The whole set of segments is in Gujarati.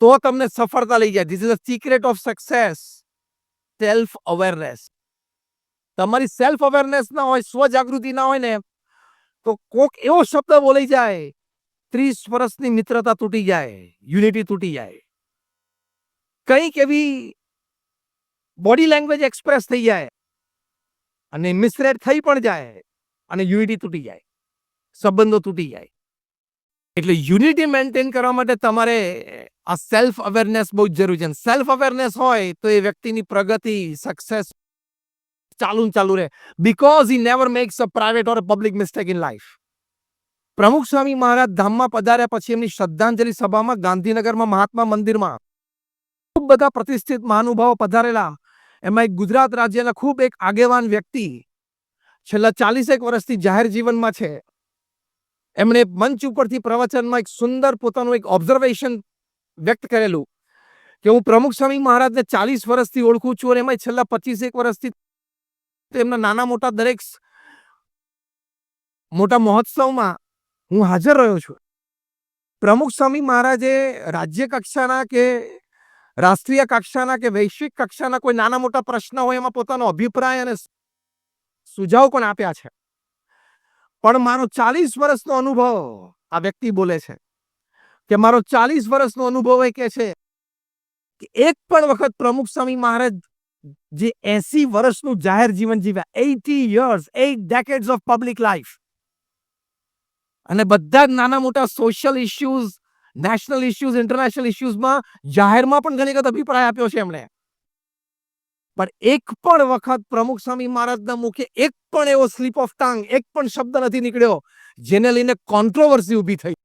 તો તમને સફળતા લઈ જાય. This is the secret of success. Self awareness. તમારી સેલ્ફ અવેરનેસ ના હોય, સ્વજાગૃતિ ના હોય ને, તો કોક એવો શબ્દ બોલી જાય, 30 વર્ષની મિત્રતા તૂટી જાય, યુનિટી તૂટી જાય. કંઈક એવી બોડી લેંગ્વેજ એક્સપ્રેસ થઈ જાય અને મિસરેડ થઈ પણ જાય અને યુનિટી તૂટી જાય, સંબંધો તૂટી જાય. એટલે યુનિટી મેન્ટેન કરવા માટે તમારે આ સેલ્ફ અવેરનેસ બહુ જ જરૂરી છે. સેલ્ફ અવેરનેસ હોય તો એ વ્યક્તિની પ્રગતિ, સક્સેસ ચાલુ રહે. Because he never max a private or a public mistake in life. પ્રમુખ સ્વામી મહારાજ ધામમાં પધાર્યા પછી એમની શ્રદ્ધાંજલિ સભામાં ગાંધીનગરમાં મહાત્મા મંદિરમાં ખૂબ બધા પ્રતિષ્ઠિત મહાનુભાવો પધારેલા. એમાં એક ગુજરાત રાજ્યના ખૂબ એક આગેવાન વ્યક્તિ છેલ્લા 40 વર્ષથી જાહેર જીવનમાં છે. એમણે મંચ ઉપરથી પ્રવચનમાં એક સુંદર પોતાનું એક ઓબ્ઝર્વેશન વ્યક્ત કરેલું કે હું પ્રમુખ સ્વામી મહારાજને 40 વર્ષથી ઓળખું છું અને એમાં છેલ્લા 25 વર્ષથી તેમના નાના મોટા દરેક મોટા મહોત્સવમાં હું હાજર રહ્યો છું. પ્રમુખ સ્વામી મહારાજે રાજ્ય કક્ષાના કે રાષ્ટ્રીય કક્ષાના કે વૈશ્વિક કક્ષાના કોઈ નાના મોટા પ્રશ્ન હોય એમાં પોતાનો અભિપ્રાય અને સુઝાવ પણ આપ્યા છે. પણ મારો 40 વર્ષનો અનુભવ, આ વ્યક્તિ બોલે છે કે મારો 40 વર્ષનો અનુભવ એ કે છે કે એક પણ વખત પ્રમુખ સ્વામી મહારાજ જે 80 વર્ષનું જાહેર જીવન જીવ્યા, 80 years, 8 decades of public life, અને બધા જ નાના મોટા social issues, national issues, international ઇશ્યુઝમાં જાહેરમાં પણ ઘણી વખત અભિપ્રાય આપ્યો છે એમણે. પણ એક પણ વખત પ્રમુખ સ્વામી મહારાજના મુખે એક પણ એવો સ્લીપ ઓફ ટંગ, એક પણ શબ્દ નથી નીકળ્યો જેને લઈને કોન્ટ્રોવર્સી ઊભી થઈ.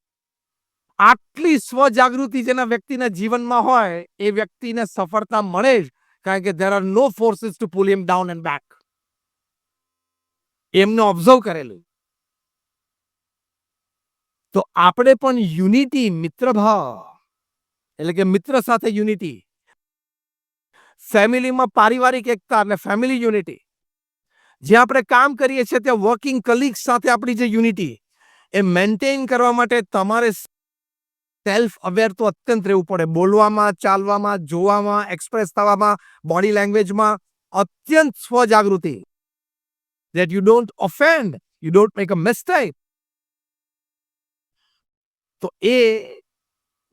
આટલી સ્વજાગૃતિ જેના વ્યક્તિના જીવનમાં હોય એ વ્યક્તિને સફળતા મળે જ, કારણ કે there are no forces to pull him down and back. એમને ઓબ્ઝર્વ કરેલું. તો આપણે પણ યુનિટી, મિત્રભાવ, એટલે કે મિત્ર સાથે યુનિટી, ફેમિલીમાં પારિવારિક એકતા અને ફેમિલી યુનિટી, જ્યાં આપણે કામ કરીએ છીએ ત્યાં વર્કિંગ કલીગ્સ સાથે આપણી જે યુનિટી, એ મેન્ટેન કરવા માટે તમારે સેલ્ફ અવેર તો અત્યંત રહેવું પડે. બોલવામાં, ચાલવામાં, જોવામાં, એક્સપ્રેસ થવામાં, બોડી લેંગ્વેજમાં અત્યંત સ્વજાગૃતિ. That you don't offend, you don't make a mistake. તો એ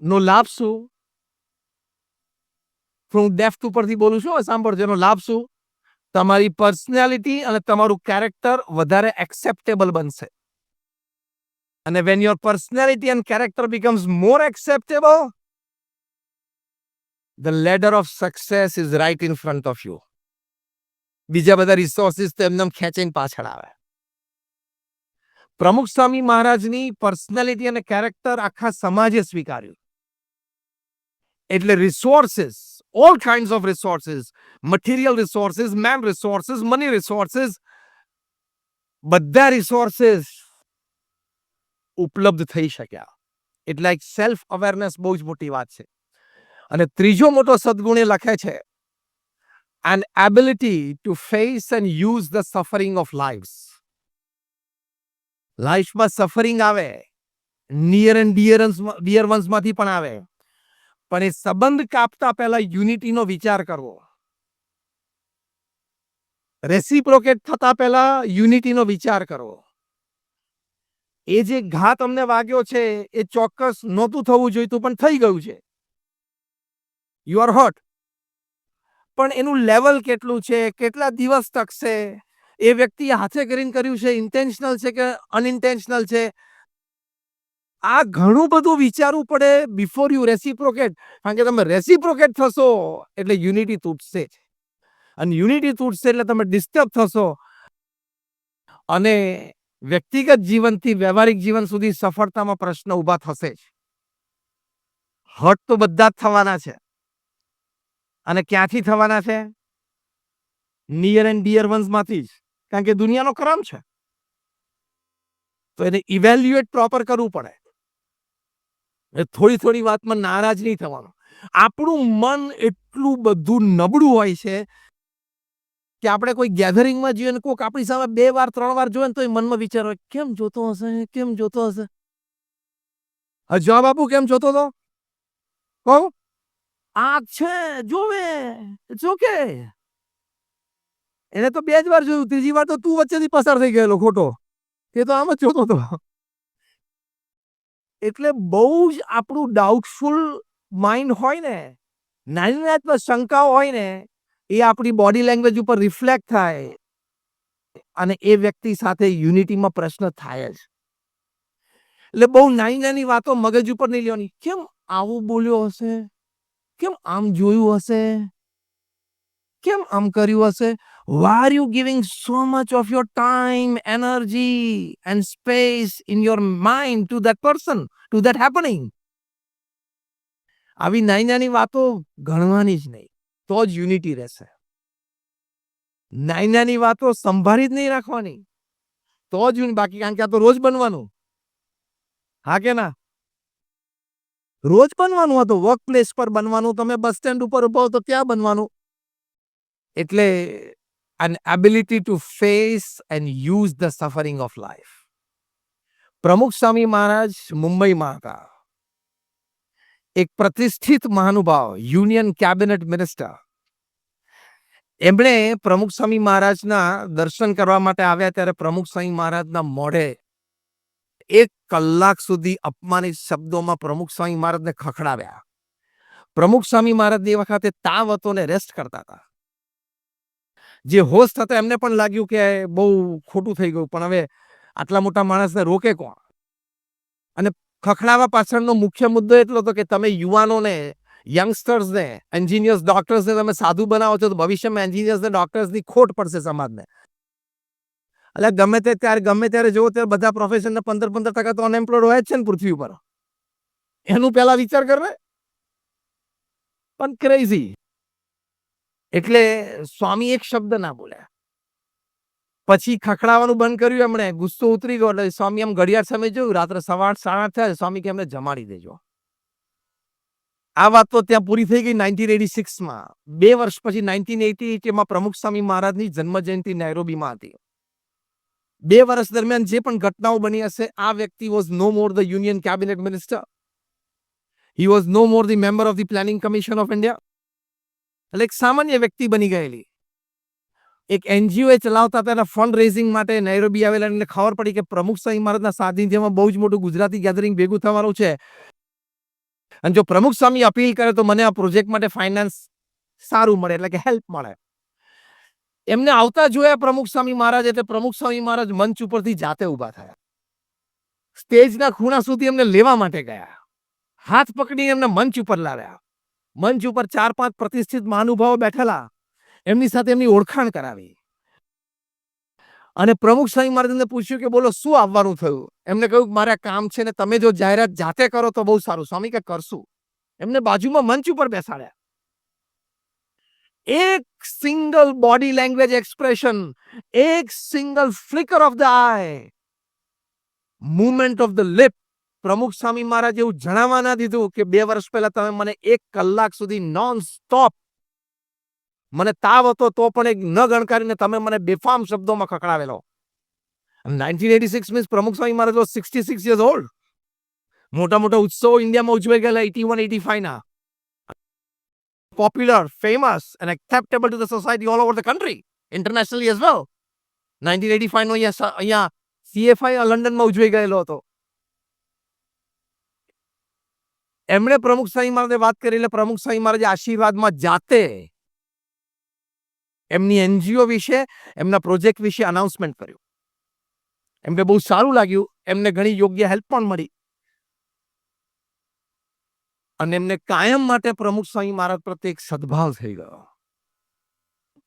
નો લાભ શું? હું ડેફ્ટ ઉપરથી બોલું છું, સાંભળજો. એનો લાભ શું? તમારી પર્સનાલિટી અને તમારું કેરેક્ટર વધારે એક્સેપ્ટેબલ બનશે. અને when your personality and character becomes more acceptable, the ladder of success is right in front of you. બીજા બધા રિસોર્સિસ તો એમને ખેંચીને પાછળ આવે. પ્રમુખ સ્વામી મહારાજની પર્સનાલિટી અને કેરેક્ટર આખા સમાજે સ્વીકાર્યું. એટલે resources, all kinds of resources, material resources, man resources, money resources, બધા રિસોર્સિસ ઉપલબ્ધ થઈ શક્યા. એટલે એક સેલ્ફ અવેરનેસ બહુ જ મોટી વાત છે. અને ત્રીજો મોટો સદગુણ એ લખે છે, an ability to face and use the suffering of lives. લાઈફમાં સફરિંગ આવે, નિયર એન્ડ ડિયર વન્સમાંથી પણ આવે, પણ એ સંબંધ કાપતા પહેલા યુનિટીનો વિચાર કરવો, રેસિપ્રોકેટ થતા પહેલા યુનિટીનો વિચાર કરવો. એ જે ઘા તમને વાગ્યો છે એ ચોક્કસ નહોતું થવું જોઈતું પણ થઈ ગયું છે. You are hurt. પણ એનું લેવલ કેટલું છે, કેટલા દિવસ ટકશે, એ વ્યક્તિ હાથે કરીને કર્યું છે, ઇન્ટેન્શનલ છે કે અનઇન્ટેન્શનલ છે, આ ઘણું બધું વિચારવું પડે બિફોર યુ રેસિપ્રોકેટ. કારણ કે તમે રેસિપ્રોકેટ થશો એટલે યુનિટી તૂટશે, અને યુનિટી તૂટશે એટલે તમે ડિસ્ટર્બ થશો, અને વ્યક્તિગત જીવનથી વ્યવહારિક જીવન સુધી સફળતામાં પ્રશ્ન ઊભા થશે જ. હર્ટ તો બધા જ થવાના છે. અને ક્યાંથી થવાના છે? નિયર એન્ડ ડિયર વન્સમાંથી જ, કારણ કે દુનિયાનો ક્રમ છે. તો એને ઇવેલ્યુએટ પ્રોપર કરવું પડે. થોડી થોડી વાતમાં નારાજ નહીં થવાનું. આપણું મન એટલું બધું નબળું હોય છે કે આપણે કોઈ ગેધરિંગમાં જઈએ ને કોઈક આપણી સામે 2 વાર 3 વાર જોઈએ ને તો એ મનમાં વિચાર હોય, કેમ જોતો હશે, કેમ જોતો હશે. જવાબ આપું કેમ જોતો હતો? કહું? આંખ છે જોવે, ઇટ્સ ઓકે. એને તો 2 જ વાર જોયું, ત્રીજી વાર તો તું વચ્ચેથી પસાર થઈ ગયેલો ખોટો. એ તો આમ જ જોતો હતો. એટલે બહુ જ આપણું ડાઉટફુલ માઇન્ડ હોય ને, નાની નાની શંકાઓ હોય ને, એ આપણી બોડી લેંગ્વેજ ઉપર રિફ્લેક્ટ થાય અને એ વ્યક્તિ સાથે યુનિટીમાં પ્રશ્ન થાય જ. એટલે બહુ નાની નાની વાતો મગજ ઉપર નહીં લેવાની. કેમ આવું બોલ્યો હશે? કેમ આમ જોયું હશે? કેમ આમ કર્યું હશે? Why are you giving so much of your time, energy and space in your mind to that person, to that happening? આવી નાની નાની વાતો ગણવાની જ નહીં, તો જ યુનિટી રહેશે. નાની નાની વાતો સંભાળી જ નહીં રાખવાની, તો જ બાકી, કારણ કે આ તો રોજ બનવાનું. હા કે ના? રોજ બનવાનું હતું, વર્ક પ્લેસ પર બનવાનું, તમે બસ સ્ટેન્ડ ઉપર ઉભો તો ત્યાં બનવાનું. એટલે an ability to face and use the suffering of life. પ્રમુખ સ્વામી મહારાજ મુંબઈમાં હતા. એક પ્રતિષ્ઠિત મહાનુભાવ, યુનિયન કેબિનેટ મિનિસ્ટર. એમણે પ્રમુખ સ્વામી મહારાજના દર્શન કરવા માટે આવ્યા ત્યારે પ્રમુખ સ્વામી મહારાજના મોઢે 1 કલાક સુધી અપમાનિત શબ્દોમાં પ્રમુખ સ્વામી મહારાજને ખખડાવ્યા. પ્રમુખ સ્વામી મહારાજ એ વખતે તાવ હતો ને રેસ્ટ કરતા હતા. જે હોસ્ટ હતા એમને પણ લાગ્યું કે બહુ ખોટું થઈ ગયું, પણ હવે આટલા મોટા માણસને રોકે કોણ? અને ખખડાવા પાછળનો મુખ્ય મુદ્દો એટલો હતો કે તમે યુવાનોને, યંગસ્ટર્સને, એન્જિનિયર્સ, ડોક્ટર્સને તમે સાધુ બનાવો છો તો ભવિષ્યમાં એન્જિનિયર્સ ને ડોક્ટર્સની ખોટ પડશે સમાજને. એટલે ગમે ત્યારે જોવો ત્યારે બધા પ્રોફેશનના 15% તો અનએમ્પ્લોયડ હોય જ છે ને પૃથ્વી ઉપર. એનું પહેલા વિચાર કરે. પણ ક્રેઝી. એટલે સ્વામી એક શબ્દ ના બોલ્યા. પછી ખખડાવાનું બંધ કર્યું એમણે, ગુસ્સો ઉતરી ગયો. એટલે સ્વામી આમ ઘડિયાળ સામે જોયું, રાત્રે 8:30 થયા. સ્વામી કે એમને જમાડી દેજો. આ વાત તો ત્યાં પૂરી થઈ ગઈ 1986માં. 2 વર્ષ પછી 1988માં પ્રમુખ સ્વામી મહારાજની જન્મ જયંતિ નૈરોબીમાં હતી. 2 વર્ષ દરમિયાન જે પણ ઘટનાઓ બની હશે, આ વ્યક્તિ was no more the union cabinet minister. He was no more the member of the planning commission of India. એટલે એક સામાન્ય વ્યક્તિ બની ગયેલી. એક એનજીઓ ચલાવતા હતા, ફંડ રેઝિંગ માટે નૈરોબી આવેલા. એને ખબર પડી કે પ્રમુખ સ્વામી મહારાજના સાનિધ્યમાં બહુ જ મોટું ગુજરાતી ગેધરિંગ ભેગું થવાનું છે, અને જો પ્રમુખ સ્વામી અપીલ કરે તો મને આ પ્રોજેક્ટ માટે ફાઇનાન્સ સારું મળે, એટલે કે હેલ્પ મળે. એમને આવતા જોયા પ્રમુખ સ્વામી મહારાજ, એટલે પ્રમુખ સ્વામી મહારાજ મંચ ઉપરથી જાતે ઊભા થયા. સ્ટેજના ખૂણા સુધી એમને લેવા માટે ગયા. હાથ પકડીને એમને મંચ ઉપર લાવ્યા. મંચ ઉપર 4-5 પ્રતિષ્ઠિત મહાનુભાવો બેઠેલા. એમની સાથે એમની ઓળખાણ કરાવી. અને પ્રમુખ સ્વામી મહારાજને પૂછ્યું કે બોલો શું આવવાનું થયું? એમને કહ્યું મારે કામ છે ને તમે જો જાહેરાત જાતે કરો તો બહુ સારું. સ્વામી કે કરશું. એમને બાજુમાં મંચ ઉપર બેસાડ્યા. એક સિંગલ બોડી લેંગ્વેજ એક્સપ્રેશન, એક single flicker of the eye, movement of the lip, Pramukh Swami મહારાજ એવું જણાવવા ના દીધું કે 2 વર્ષ પહેલા તમે મને 1 કલાક સુધી નોન સ્ટોપ, મને તાવ હતો તો પણ એક ન ગણકારીને તમે મને બેફામ શબ્દોમાં ખખડાવેલો. 1986 મીન્સ પ્રમુખ સ્વામી મહારાજ વોઝ 66 years old. મોટા મોટા ઉત્સવો ઇન્ડિયામાં ઉજવાઈ ગયેલા 81-85 ના. Popular, famous and acceptable to the society all over the country, internationally as well. 1985 નો અહીંયા CFI લંડનમાં ઉજવાઈ ગયેલો હતો. એમણે પ્રમુખ સ્વામી મહારાજે વાત કરી, એટલે પ્રમુખ સ્વામી મહારાજે આશીર્વાદમાં જાતે એમની એનજીઓ વિશે, એમના પ્રોજેક્ટ વિશે અનાઉન્સમેન્ટ કર્યું. એમને બહુ સારું લાગ્યું. એમને ઘણી યોગ્ય હેલ્પ પણ મળી. અને એમને કાયમ માટે પ્રમુખ સ્વામી મહારાજ પ્રત્યે એક સદભાવ થઈ ગયો.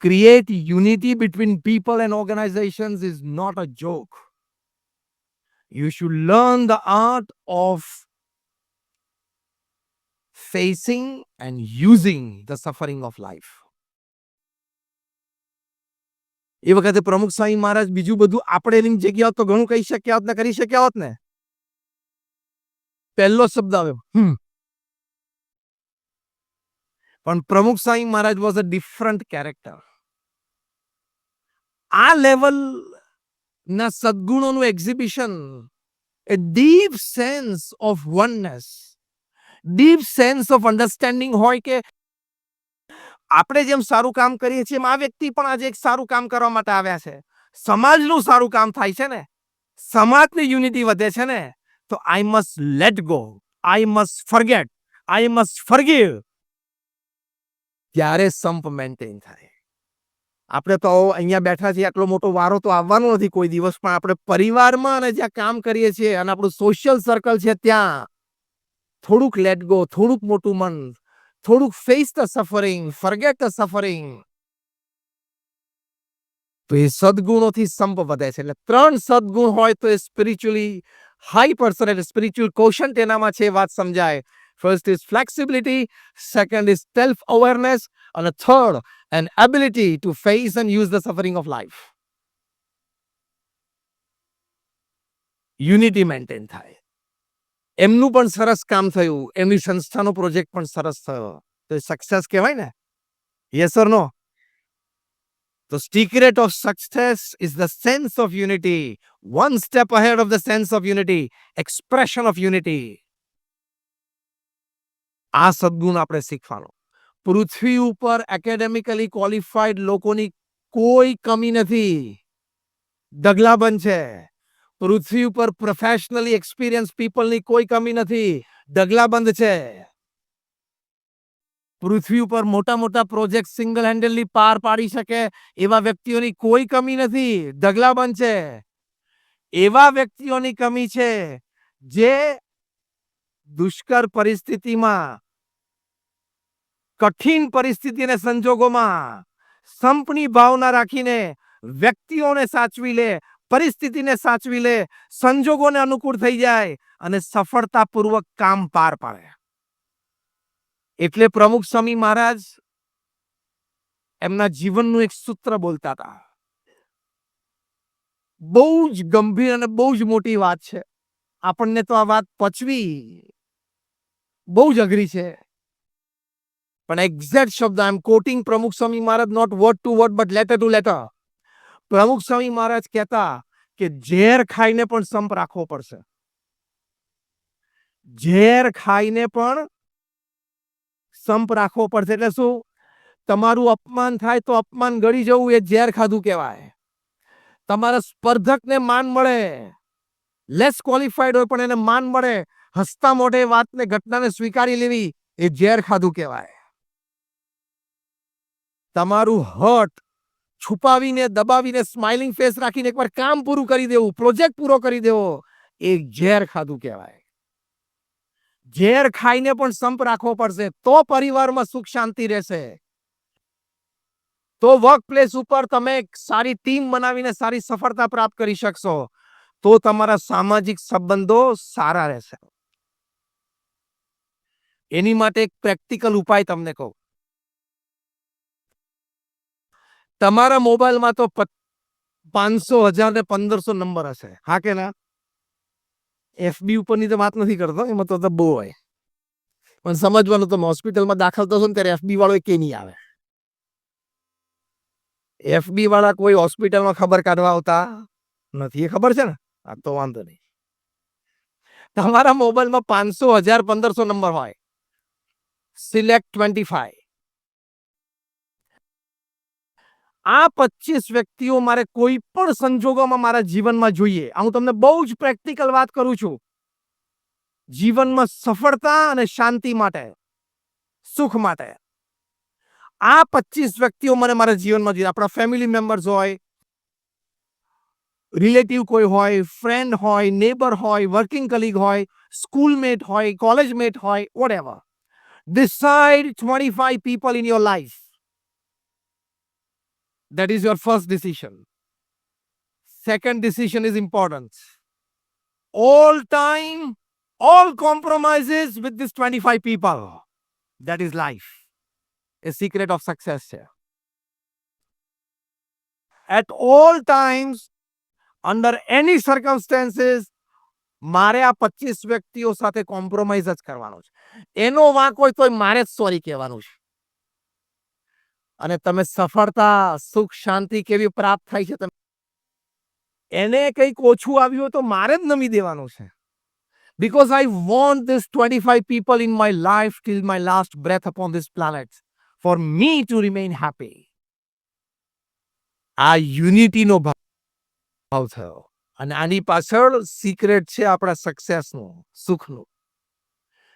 Create unity between people and organizations is not a joke. You should learn the art of facing and using the suffering of life. એ વખતે પ્રમુખ સ્વામી મહારાજ બીજું બધું આપણે એની જગ્યા તો ઘણું કહી શક્યા હોત ને કરી શક્યા હોત ને. પહેલો શબ્દ આવ્યો પણ પ્રમુખ સ્વામી મહારાજ વોઝ અ ડિફરન્ટ કેરેક્ટર. આ લેવલ ના સદગુણોનું exhibition, a deep sense of oneness, deep sense of understanding હોય કે આપણે જેમ સારું કામ કરીએ છીએ એમ આ વ્યક્તિ પણ આજે એક સારું કામ કરવા માટે આવ્યા છે. સમાજનું સારું કામ થાય છે ને, સમાજની યુનિટી વધે છે ને, તો I must let go, I must forget, I must forgive. ત્યારે સંપ મેન્ટેન થાય. આપણે તો અહીંયા બેઠા છીએ, આટલો મોટો વારો તો આવવાનો નથી કોઈ દિવસ, પણ આપણે પરિવારમાં અને જ્યાં કામ કરીએ છીએ અને આપણું સોશિયલ સર્કલ છે ત્યાં થોડુંક લેટ ગો, થોડુંક મોટું મન, થોડુંક face the suffering, forget the suffering, તો એ સદગુણોથી સંપ વધે છે. એટલે 3 સદગુણ હોય તો એ સ્પિરિચ્યુઅલી હાઈ પર્સન, એટલે સ્પિરિચ્યુઅલ કોશન્ટ એનામાં છે, વાત સમજાય. First is flexibility, second is self awareness, અને third an ability to face and use the suffering of life. Unity maintain થાય. એમનું પણ સરસ કામ થયું, એમની સંસ્થાનો પ્રોજેક્ટ પણ સરસ થયો, તો સક્સેસ કહેવાય ને? Yes or no? The secret of success is the sense of unity. One step ahead of the sense of unity, expression of unity. આ સદગુણ આપણે શીખવાનો. પૃથ્વી ઉપર એકેડેમિકલી ક્વોલિફાઈડ લોકોની કોઈ કમી નથી, ઢગલાબંધ છે. પૃથ્વી ઉપર પ્રોફેશનલી એક્સપિરિયન્સ પીપલની કોઈ કમી નથી, ઢગલાબંધ છે. પૃથ્વી ઉપર મોટા મોટા પ્રોજેક્ટ સિંગલ હેન્ડેડલી પાર પાડી શકે એવા વ્યક્તિઓની કોઈ કમી નથી, ઢગલાબંધ છે. એવા વ્યક્તિઓની કમી છે જે દુષ્કર પરિસ્થિતિમાં, કઠિન પરિસ્થિતિ અને સંજોગોમાં સંપની ભાવના રાખીને વ્યક્તિઓને સાચવી લે, પરિસ્થિતિને સાચવી લે, સંજોગોને અનુકૂળ થઈ જાય અને સફળતાપૂર્વક કામ પાર પાડે. એટલે પ્રમુખ સ્વામી મહારાજ એમના જીવનનું એક સૂત્ર બોલતા હતા. બહુ જ ગંભીર અને બહુ જ મોટી વાત છે. આપણને તો આ વાત પચવી બહુ જ અઘરી છે. પણ એક્ઝેક્ટ શબ્દ, આઈ am quoting Pramukh Swami Maharaj, not word to word but letter to letter. Pramukh Swami મહારાજ કહેતા કે ઝેર ખાઈને પણ સંપ રાખવો પડશે. ઝેર ખાઈને પણ સંપ રાખવો પડશે. એટલે શું? તમારું અપમાન થાય તો અપમાન ગળી જવું એ ઝેર ખાધું કહેવાય. તમારા સ્પર્ધકને માન મળે, લેસ ક્વોલિફાઈડ હોય પણ એને માન મળે, હસતા મોઢે વાતને, ઘટનાને સ્વીકારી લેવી એ ઝેર ખાધું કહેવાય. તમારું હર્ટ છુપાવીને, દબાવીને, સ્માઇલિંગ ફેસ રાખીને એકવાર કામ પૂરું કરી દેવું, પ્રોજેક્ટ પૂરો કરી દેવો એ ઝેર ખાધું કહેવાય. ઝેર ખાઈને પણ સંપ રાખવો પડશે, તો પરિવારમાં સુખ શાંતિ રહેશે, તો વર્ક પ્લેસ ઉપર તમે સારી ટીમ બનાવીને સારી સફળતા પ્રાપ્ત કરી શકશો, તો તમારા સામાજિક સંબંધો સારા રહેશે. એની માટે એક પ્રેક્ટિકલ ઉપાય તમને કહું. તમારા મોબાઈલમાં તો 500, 1000 ને 1500 નંબર હશે, હા કે ના? એફબી ઉપરની તો વાત નથી કરતો, એમાં તો બહુ હોય. પણ સમજવાનું, તમે હોસ્પિટલમાં દાખલ થશો ને ત્યારે એફબી વાળો કે નહીં આવે. એફબી વાળા કોઈ હોસ્પિટલમાં ખબર કાઢવા આવતા નથી, એ ખબર છે ને? આ તો વાંધો નહીં. તમારા મોબાઈલમાં 500, 1000, 1500 નંબર હોય. સિલેક્ટ 25. આ 25 વ્યક્તિઓ મારે કોઈ પણ સંજોગોમાં મારા જીવનમાં જોઈએ. હું તમને બહુ જ પ્રેક્ટિકલ વાત કરું છું. જીવનમાં સફળતા અને શાંતિ માટે, સુખ માટે આ 25 વ્યક્તિઓ મને મારા જીવનમાં જોઈએ. આપણા ફેમિલી મેમ્બર્સ હોય, રિલેટિવ કોઈ હોય, ફ્રેન્ડ હોય, નેબર હોય, વર્કિંગ કલીગ હોય, સ્કૂલમેટ હોય, કોલેજમેટ હોય, whatever. Decide 25 people in your life. That is your first decision. Second decision is important. All time, all compromises with these 25 people. That is life. A secret of success here. At all times, under any circumstances, મારે આ 25 વ્યક્તિઓ સાથે કોમ્પ્રોમાઇઝ જ કરવાનો છે. એનો વાંક હોય તો મારે જ સોરી કહેવાનું છે. અને તમે સફળતા, સુખ, શાંતિ કેવી પ્રાપ્ત થાય છે, તમે એને કંઈક ઓછું આવ્યું હોય તો મારે જ નમી દેવાનું છે. Because I want this 25 people in my life till my last breath upon this planet. For me to remain happy. આ યુનિટીનો ભાવ થયો અને આની પાછળ સિક્રેટ છે આપણા સક્સેસનું, સુખનું.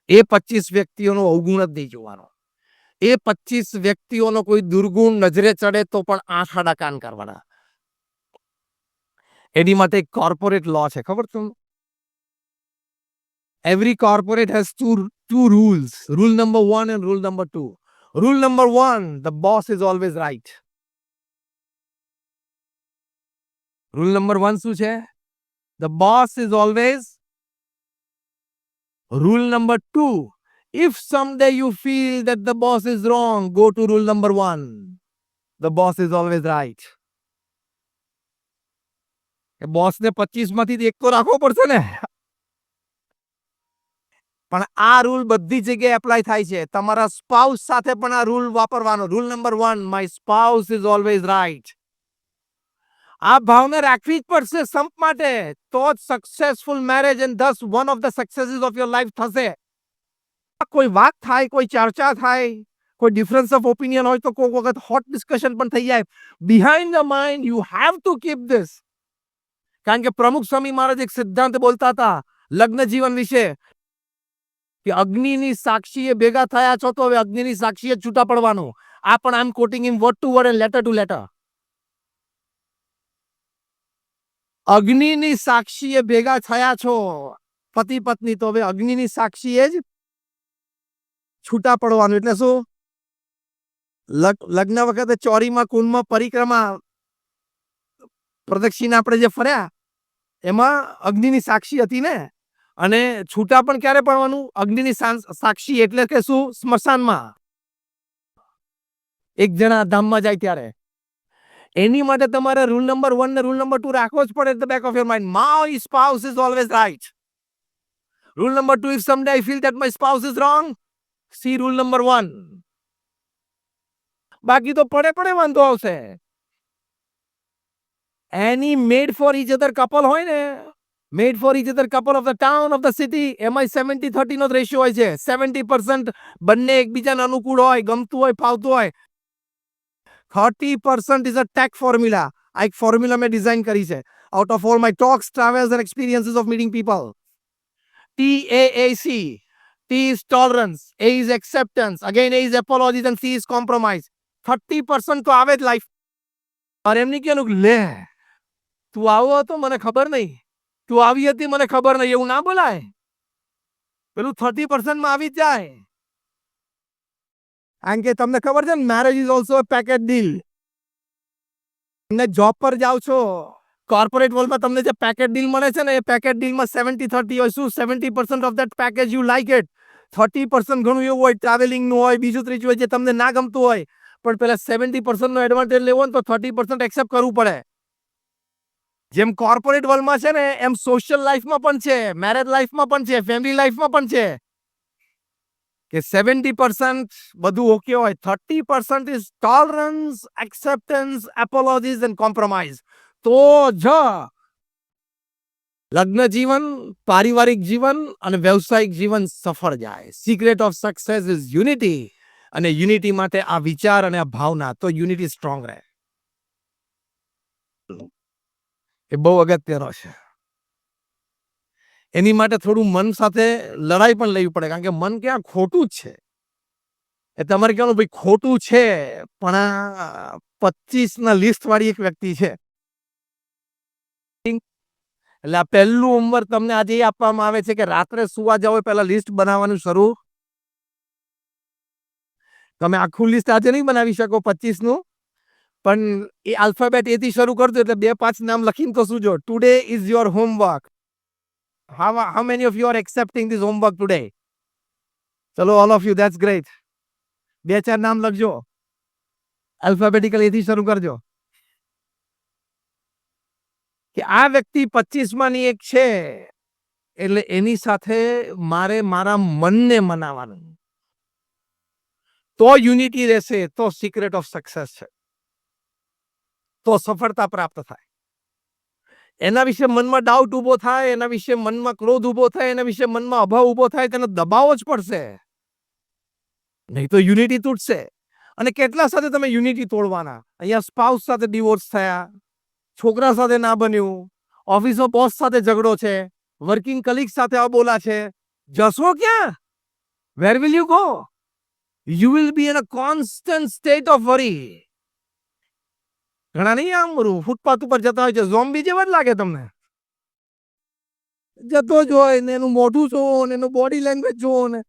એ 25 વ્યક્તિઓનો અવગુણ જ નહીં જોવાનો. એ 25 વ્યક્તિઓનો કોઈ દુર્ગુણ નજરે ચડે તો પણ આંખ આડા કાન કરવાના. એની માટે એક કોર્પોરેટ લો છે, ખબર તમને? Every corporate has two rules. Rule number 1 and rule number 2. Rule number 1, the boss is always right. Rule number 1 શું છે? The boss is always. Rule number 2, if someday you feel that the boss is wrong, go to rule number 1. The boss is always right. બોસને 25 માંથી એક તો રાખવો પડશે ને. પણ આ રૂલ બધી જગ્યાએ એપ્લાય થાય છે. તમારા સ્પાઉસ સાથે પણ આ રૂલ વાપરવાનો. Rule number 1, my spouse is always right. આ ભાવને રાખવી જ પડશે સંપ માટે, તો જ successful marriage and thus one of the successes of your life થશે. કોઈ વાત થાય, કોઈ ચર્ચા થાય, કોઈ ડિફરન્સ ઓફ ઓપિનિયન હોય તો કોઈ વખત હોટ ડિસ્કશન પણ થઈ જાય. Behind the mind you have to keep this. કારણ કે પ્રમુખ સ્વામી મહારાજ એક સિદ્ધાંત બોલતા હતા લગ્ન જીવન વિશે કે અગ્નિની સાક્ષીએ ભેગા થયા છો તો હવે અગ્નિની સાક્ષીએ છૂટા પડવાનું. આ પણ I am quoting in word to word and letter to letter. અગ્નિની સાક્ષીએ ભેગા થયા છો પતિ પત્ની, તો હવે અગ્નિની સાક્ષીએ જ છૂટા પડવાનું. એટલે શું? લગ્ન વખતે ચોરીમાં કુંડમાં પરિક્રમા પ્રદક્ષિણા આપણે જે ફર્યા એમાં અગ્નિની સાક્ષી હતી ને. અને છૂટા પણ ક્યારે પડવાનું? અગ્નિની સાક્ષી એટલે કે શું? સ્મશાનમાં. એક જણા ધામમાં જાય ત્યારે. એની માટે તમારે રૂલ નંબર 1 ને રૂલ નંબર 2 રાખવો જ પડે. At the back of your mind, my spouse is always right. Rule number 2, if someday I feel that my spouse is wrong, see rule number 1. બાકી તો પડે વાંધો આવશે. એની made for each other couple હોય ને, made for each other couple of the town of the city, એમાં 70-30 નો રેશિયો હોય છે. 70% બંને એકબીજાને અનુકૂળ હોય, ગમતું હોય, ફાવતું હોય. 30% ઇઝ અ ટેક ફોર્મ્યુલા. આ એક ફોર્મ્યુલા મેં ડિઝાઇન કરી છે. Out of all my talks, travels and experiences of meeting people. TAAC. T is tolerance, A is acceptance, again A is apologies and C is compromise. 30% તો આવે જ લાઈફ. અરે એમ નહીં કહેવાનું લે તું આવો હતો મને ખબર નહીં, તું આવી હતી મને ખબર નહીં, એવું ના બોલાય. પેલું 30% માં આવી જ જાય. કારણ કે તમને ખબર છે ને, marriage is also a package deal. તમને જોબ પર જાઓ છો, કોર્પોરેટ વર્લ્ડમાં તમને જે પેકેજ ડીલ મળે છે ને, એ પેકેજ ડીલમાં 70-30 હોય. શું? 70% of that package you like it. 30% ઘણું એવું હોય, ટ્રાવેલિંગનું હોય, બીજું ત્રીજું હોય, જે તમને ના ગમતું હોય. પણ પેલા 70% નો એડવાન્ટેજ લેવો ને તો 30% એક્સેપ્ટ કરવું પડે. જેમ કોર્પોરેટ વર્લ્ડમાં છે ને, એમ સોશિયલ લાઈફમાં પણ છે, મેરેજ લાઈફમાં પણ છે, ફેમિલી લાઈફમાં પણ છે કે 70% બધું ઓકે હોય, 30% is tolerance, acceptance, એપોલોજીસ and compromise. તો જ લગ્ન જીવન, પારિવારિક જીવન અને વ્યવસાયિક જીવન સફળ જાય. Secret of success is unity. અને યુનિટી માટે આ વિચાર અને આ ભાવના, તો યુનિટી સ્ટ્રોંગ રહે. એ બહુ અગત્યનો છે. એની માટે થોડું મન સાથે લડાઈ પણ લેવી પડે. કારણ કે મન ક્યાં ખોટું જ છે. એ તમારે કહેવાનું ભાઈ ખોટું છે, પણ આ 25 ના લિસ્ટ વાળી એક વ્યક્તિ છે. એટલે આ પહેલું હોમવર્ક તમને આજે એ આપવામાં આવે છે કે રાત્રે સુવા જાઓ પહેલા લિસ્ટ બનાવવાનું શરૂ. તમે આખું લિસ્ટ આજે નહીં બનાવી શકો 25 નું, પણ એ આલ્ફાબેટ એ થી શરૂ કરજો એટલે 2-5 નામ લખીને તો સુજો. Today is your homework. How many of you are accepting this homework today? ચલો, all of you, that's great. 2-4 નામ લખજો. આલ્ફાબેટિકલ એ થી શરૂ કરજો. કે આ વ્યક્તિ 25 માંની એક છે, એટલે એની સાથે મારે મારા મનને મનાવવાનું. તો યુનિટી રહેશે, તો સિક્રેટ ઓફ સક્સેસ છે, તો સફળતા પ્રાપ્ત થાય. એના વિશે મનમાં ડાઉટ ઉભો થાય, એના વિશે મનમાં ક્રોધ ઉભો થાય, એના વિશે મનમાં અભાવ ઉભો થાય, તેને દબાવવો જ પડશે, નહીં તો યુનિટી તૂટશે. અને કેટલા સાથે તમે યુનિટી તોડવાના? અહીંયા સ્પાઉસ સાથે ડિવોર્સ થયા, છોકરા સાથે ના બન્યું, ઓફિસમાં બોસ સાથે ઝઘડો છે, વર્કિંગ કલીગ સાથે અબોલા છે. જશો ક્યાં? Where will you go? You will be in a constant state of worry. ઘણા નહીં આમ ફૂટપાથ ઉપર જતા હોય છે, ઝોમ્બી જેવા જ લાગે તમને. જતો જ હોય ને એનું મોઢું જોવો ને એનું બોડી લેંગ્વેજ જોવો ને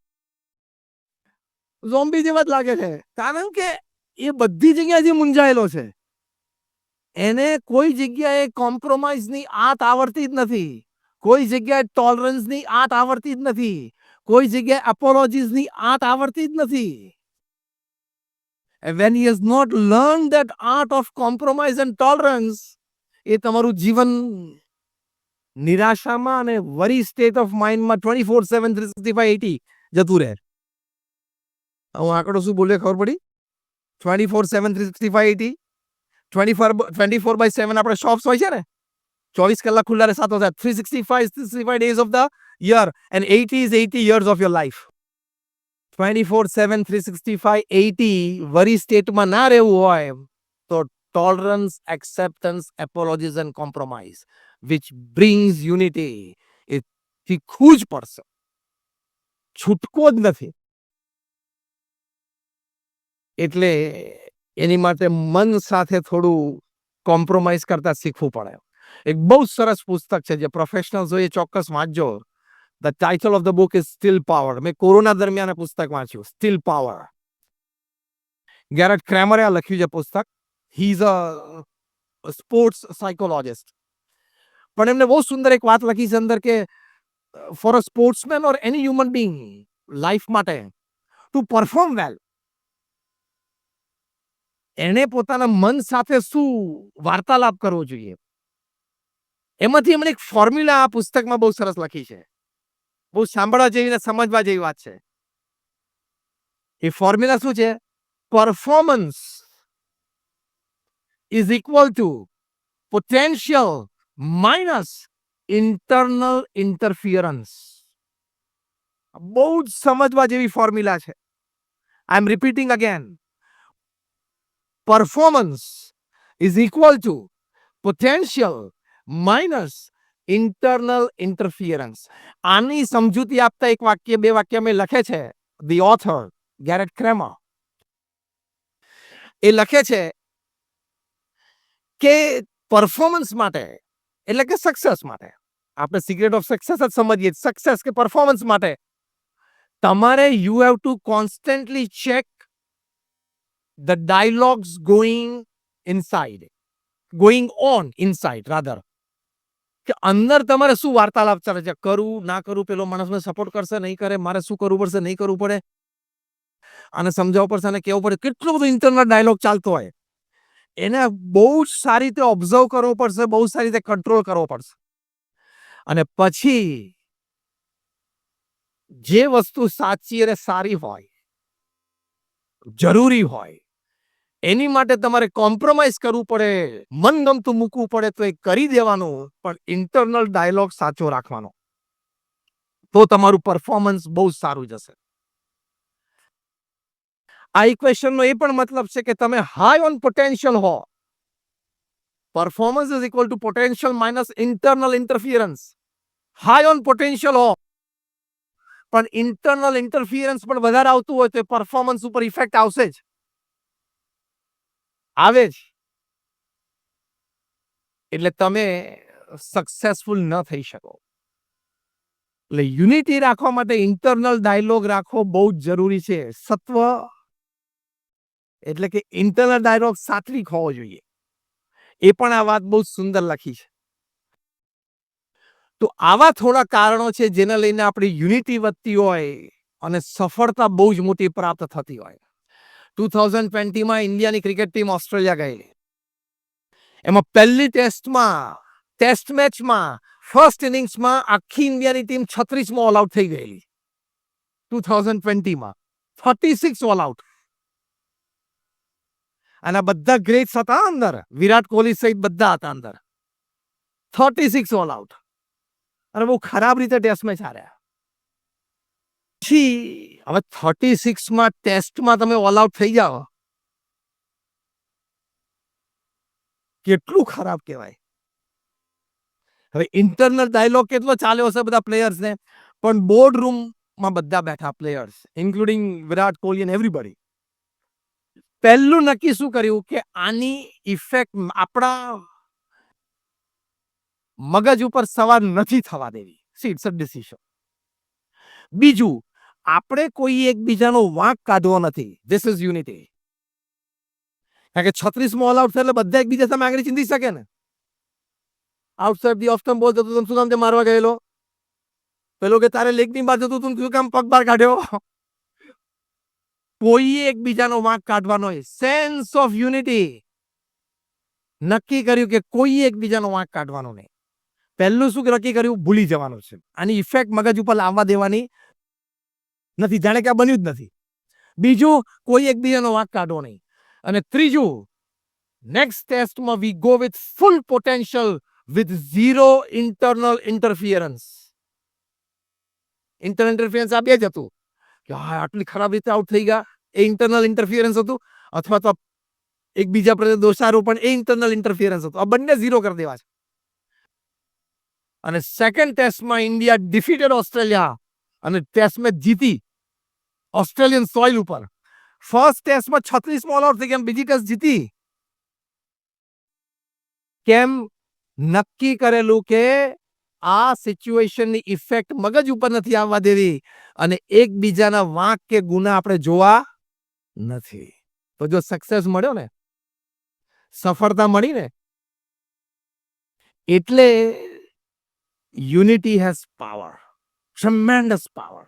ઝોમ્બી જેવા જ લાગે છે. કારણ કે એ બધી જગ્યાએથી મૂંઝાયેલો છે. એને કોઈ જગ્યાએ કોમ્પ્રોમાઇઝની આત આવડતી જ નથી, કોઈ જગ્યાએ ટોલરન્સની આત આવડતી જ નથી, કોઈ જગ્યાએ અપોલોજીસની આત આવડતી જ નથી. And when he has not learned that art of compromise and tolerance, એ તમારું જીવન નિરાશામાં અને વરી સ્ટેટ ઓફ માઇન્ડમાં 24/7 365 જતું રહે. હું આંકડો શું બોલે ખબર પડી? 24/7 365 24/7 આપણે શોપ્સ હોય છે ને, 24 કલાક ખુલ્લા રહે, 7 હજાર 365 days of the year and 80 is 80 years of your life. 24/7 365 80 વરી સ્ટેટમાં ના રહેવું હોય તો tolerance, acceptance, apologies and compromise which brings unity એ શીખવું જ પડશે, છૂટકો જ નથી. એટલે એની માટે મન સાથે થોડું કોમ્પ્રોમાઇઝ કરતા શીખવું પડે. એક બહુ સરસ પુસ્તક છે જે પ્રોફેશનલ્સ હોય એ ચોક્કસ વાંચજો. The title of the book is Still Power. મેં કોરોના દરમિયાન પુસ્તક વાંચ્યું, Still Power. ગેરેટ ક્રેમરે આ લખ્યું છે પુસ્તક. He is a sports psychologist. પણ એમને બહુ સુંદર એક વાત લખી છે અંદર કે for a sportsman or any human being life માટે ટુ પરફોર્મ વેલ, એને પોતાના મન સાથે શું વાર્તાલાપ કરવો જોઈએ. એમાંથી એમણે એક ફોર્મ્યુલા આ પુસ્તકમાં બહુ સરસ લખી છે. બહુ સાંભળવા જેવી ને સમજવા જેવી વાત છે. એ ફોર્મ્યુલા શું છે? Performance is equal to potential minus internal interference. બહુ જ સમજવા જેવી ફોર્મ્યુલા છે. I am repeating again. Performance is equal to potential minus internal interference. આની સમજૂતી આપતા એક વાક્ય, બે વાક્ય મેં લખે છે ધી ઓથર ગેરેટ ક્રેમર. એ લખે છે કે પરફોર્મન્સ માટે એટલે કે સક્સેસ માટે, આપણે સિક્રેટ ઓફ સક્સેસ જ સમજીએ, સક્સેસ કે પરફોર્મન્સ માટે તમારે you have to constantly check the dialogues going on inside rather, કે અંદર તમારે શું વાર્તાલાપ ચાલે છે, કરું ના કરું, પેલો માણસ મને સપોર્ટ કરશે નહીં કરે, મારે શું કરવું પડશે નહીં કરવું પડે, આને સમજાવવું પડશે અને કહેવું પડે, કેટલો બધો ઇન્ટરનલ ડાયલોગ ચાલતો હોય. એને બહુ જ સારી રીતે ઓબ્ઝર્વ કરવો પડશે, બહુ સારી રીતે કંટ્રોલ કરવો પડશે. અને પછી જે વસ્તુ સાચી અને સારી હોય, જરૂરી હોય, એની માટે તમારે કોમ્પ્રોમાઇઝ કરવું પડે, મનગમતું મૂકવું પડે તો એ કરી દેવાનું, પણ ઇન્ટરનલ ડાયલોગ સાચો રાખવાનો, તો તમારું પરફોર્મન્સ બહુ સારું જશે. આ ઇક્વેશનનો એ પણ મતલબ છે કે તમે હાઈ ઓન પોટેન્શિયલ હો, performance is equal to potential minus internal interference. High on potential હો પણ ઇન્ટરનલ ઇન્ટરફિયરન્સ પણ વધારે આવતું હોય તો એ પરફોર્મન્સ ઉપર ઇફેક્ટ આવશે જ, આવે જ. એટલે તમે સક્સેસફુલ ન થઈ શકો. એટલે યુનિટી રાખવા માટે ઇન્ટરનલ ડાયલોગ રાખવો બહુ જ જરૂરી છે. સત્વ એટલે કે ઇન્ટરનલ ડાયલોગ સાત્વિક હોવો જોઈએ. એ પણ આ વાત બહુ સુંદર લખી છે. તો આવા થોડા કારણો છે જેને લઈને આપણી યુનિટી વધતી હોય અને સફળતા બહુ જ મોટી પ્રાપ્ત થતી હોય. 2020માં ઇન્ડિયાની ક્રિકેટ ટીમ ઓસ્ટ્રેલિયા ગયેલી. એમાં પહેલી ટેસ્ટ મેચમાં ફર્સ્ટ ઇનિંગ્સમાં આખી ઇન્ડિયાની ટીમ 36માં ઓલ આઉટ થઈ ગયેલી. 2020માં 36 ઓલ આઉટ. અને બધા ગ્રેટ્સ હતા અંદર, વિરાટ કોહલી સહિત બધા હતા અંદર. 36 ઓલ આઉટ અને બહુ ખરાબ રીતે ટેસ્ટ મેચ હાર્યા. પછી હવે 36માં ટેસ્ટમાં તમે ઓલ આઉટ થઈ જાઓ કેટલું ખરાબ કહેવાય. હવે ઇન્ટરનલ ડાયલોગ કેટલો ચાલ્યો હશે બધા પ્લેયર્સને, પણ બોર્ડ રૂમમાં બધા બેઠા players including Virat Kohli and everybody. પહેલું નક્કી શું કર્યું કે આની ઇફેક્ટ આપણા મગજ ઉપર સવાર નથી થવા દેવી. See it's a decision. બીજું, આપણે કોઈ એકબીજાનો વાંક કાઢવો નથી. This is unity. કારણ કે 36મો ઓલ આઉટ એટલે બધા એકબીજા સામે આગળ ચીંધી શકે ને. આઉટસાઇડ ધી ઓફ સ્ટમ્પ બોલ જતો તું, શું કામ તે મારવા ગયેલો? પેલો કે તારે લેગની બહાર જતું તું, શું કામ પગ બહાર કાઢ્યો? કોઈએ એકબીજાનો વાંક કાઢવાનો હોય. Sense of unity. નક્કી કર્યું કે કોઈએ એકબીજાનો વાંક કાઢવાનો નહીં. પહેલું શું નક્કી કર્યું? ભૂલી જવાનું છે. આની ઇફેક્ટ મગજ ઉપર લાવવા દેવાની નથી, જાણે કે આ બન્યું જ નથી. બીજું, કોઈ એકબીજાનો વાંક કાઢવો નહીં. અને ત્રીજું, નેક્સ્ટ ટેસ્ટમાં we go with full potential with zero internal interference. Internal interference આ બે જ હતું કે હા આટલી ખરાબ રીતે આઉટ થઈ ગયા, એ ઇન્ટરનલ ઇન્ટરફિયરન્સ હતું, અથવા તો એકબીજા પ્રત્યે દોષારોપણ, એ ઇન્ટરનલ ઇન્ટરફિયરન્સ હતું. આ બંને ઝીરો કરી દેવા છે. અને સેકન્ડ ટેસ્ટમાં ઇન્ડિયા ડિફીટેડ ઓસ્ટ્રેલિયા અને ટેસ્ટ મેચ જીતી ઓસ્ટ્રેલિયન સોઇલ ઉપર. ફર્સ્ટ ટેસ્ટમાં 36મો ઓલ આઉટ થઈ ગયા, બીજી ટેસ્ટ જીતી. કેમ? નક્કી કરેલું કે આ સિચ્યુએશનની ઇફેક્ટ મગજ ઉપર નથી આવવા દેવી અને એકબીજાના વાંક કે ગુના આપણે જોવા નથી. તો જો સક્સેસ મળ્યો ને, સફળતા મળી ને, એટલે unity has power, tremendous power.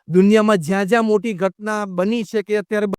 દુનિયામાં જ્યાં જ્યાં મોટી ઘટના બની છે કે અત્યારે